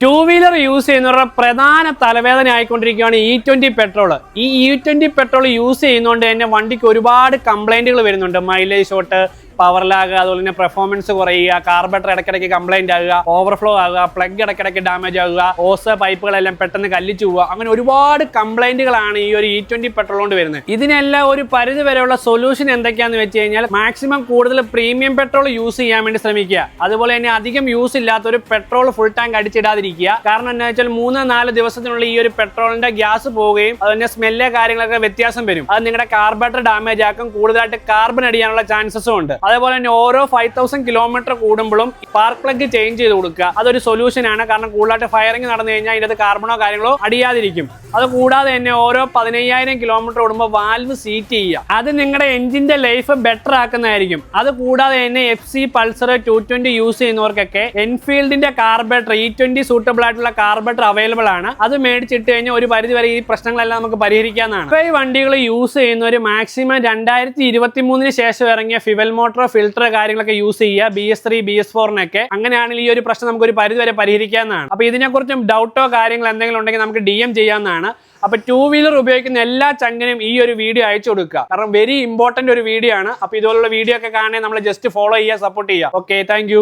2-വീലർ use ചെയ്യുന്നവരുടെ പ്രധാന തലവേദന ആയിക്കൊണ്ടിരിക്കുകയാണ് E20 പെട്രോൾ. ഈ E20 പെട്രോൾ യൂസ് ചെയ്യുന്നതുകൊണ്ട് തന്നെ വണ്ടിക്ക് ഒരുപാട് കംപ്ലൈന്റുകൾ വരുന്നുണ്ട്. മൈലേജ് ഷോട്ട്, പവർ ലാഗ്, അതുപോലെ തന്നെ പെർഫോമൻസ് കുറയുക, കാർബറേറ്റർ ഇടയ്ക്കിടയ്ക്ക് കംപ്ലൈന്റ് ആകുക, ഓവർഫ്ലോ ആകുക, പ്ലഗ് ഇടയ്ക്കിടയ്ക്ക് ഡാമേജ് ആകുക, ഓസ് പൈപ്പുകളെല്ലാം പെട്ടെന്ന് കല്ലിച്ചു പോവുക. അങ്ങനെ ഒരുപാട് കംപ്ലൈന്റുകളാണ് ഈ ഒരു E20 പെട്രോൾ കൊണ്ട് വരുന്നത്. ഇതിനെല്ലാം ഒരു പരിധി വരെയുള്ള സൊല്യൂഷൻ എന്തൊക്കെയാന്ന് വെച്ച് കഴിഞ്ഞാൽ മാക്സിമം കൂടുതൽ പ്രീമിയം പെട്രോൾ യൂസ് ചെയ്യാൻ വേണ്ടി ശ്രമിക്കുക. അതുപോലെ തന്നെ അധികം യൂസ് ഇല്ലാത്ത ഒരു പെട്രോൾ ഫുൾ ടാങ്ക് അടിച്ചിടാതിരിക്കുക. കാരണം എന്താ വെച്ചാൽ 3-4 ദിവസത്തിനുള്ളിൽ ഈ ഒരു പെട്രോളിന്റെ ഗ്യാസ് പോവുകയും അതുപോലെ സ്മെല്ല് കാര്യങ്ങളൊക്കെ വ്യത്യാസം വരും. അത് നിങ്ങളുടെ കാർബറേറ്റർ ഡാമേജ് ആക്കും, കൂടുതലായിട്ട് കാർബൺ അടിയാനുള്ള ചാൻസസും ഉണ്ട്. അതേപോലെ തന്നെ ഓരോ 5000 കിലോമീറ്റർ കൂടുമ്പോഴും സ്പാർക്ക് പ്ലഗ് ചേഞ്ച് ചെയ്ത് കൊടുക്കുക. അതൊരു സൊല്യൂഷൻ ആണ്. കാരണം കൂടുതലായിട്ട് ഫയറിംഗ് നടന്നു കഴിഞ്ഞാൽ ഇതിനകത്ത് കാർബണോ കാര്യങ്ങളോ അടിയാതിരിക്കും. അത് കൂടാതെ തന്നെ ഓരോ 15000 കിലോമീറ്റർ ഓടുമ്പോൾ വാൽവ് സീറ്റ് ചെയ്യുക. അത് നിങ്ങളുടെ എഞ്ചിന്റെ ലൈഫ് ബെറ്റർ ആക്കുന്നതായിരിക്കും. അത് കൂടാതെ തന്നെ FC പൾസർ 220 യൂസ് ചെയ്യുന്നവർക്കൊക്കെ എൻഫീൽഡിന്റെ കാർബറേറ്റർ E20 സൂട്ടബിൾ ആയിട്ടുള്ള കാർബറേറ്റർ അവൈലബിൾ ആണ്. അത് മേടിച്ചിട്ട് കഴിഞ്ഞാൽ ഒരു പരിധി വരെ ഈ പ്രശ്നങ്ങളെല്ലാം നമുക്ക് പരിഹരിക്കാവുന്നതാണ്. ഇപ്പോൾ ഈ വണ്ടികൾ യൂസ് ചെയ്യുന്നവർ മാക്സിമം 2023 ശേഷം ഇറങ്ങിയ ഫ്യുവൽ മോട്ടോർ ഫിൽറ്റർ കാര്യങ്ങളൊക്കെ യൂസ് ചെയ്യുക. BS3 BS4 അങ്ങനെയാണെങ്കിൽ ഈ ഒരു പ്രശ്നം നമുക്ക് ഒരു പരിധി വരെ പരിഹരിക്കാവുന്നതാണ്. അപ്പൊ ഇതിനെക്കുറിച്ചും ഡൗട്ടോ കാര്യങ്ങൾ എന്തെങ്കിലും ഉണ്ടെങ്കിൽ നമുക്ക് DM ചെയ്യാവുന്നതാണ്. അപ്പൊ 2-വീലർ ഉപയോഗിക്കുന്ന എല്ലാ ചങ്ങനും ഈ ഒരു വീഡിയോ അയച്ചു കൊടുക്കുക. കാരണം വെരി ഇമ്പോർട്ടന്റ് ഒരു വീഡിയോ ആണ്. അപ്പൊ ഇതുപോലുള്ള വീഡിയോ ഒക്കെ കാണാൻ നമ്മൾ ജസ്റ്റ് ഫോളോ ചെയ്യുക, സപ്പോർട്ട് ചെയ്യുക. Okay, thank you.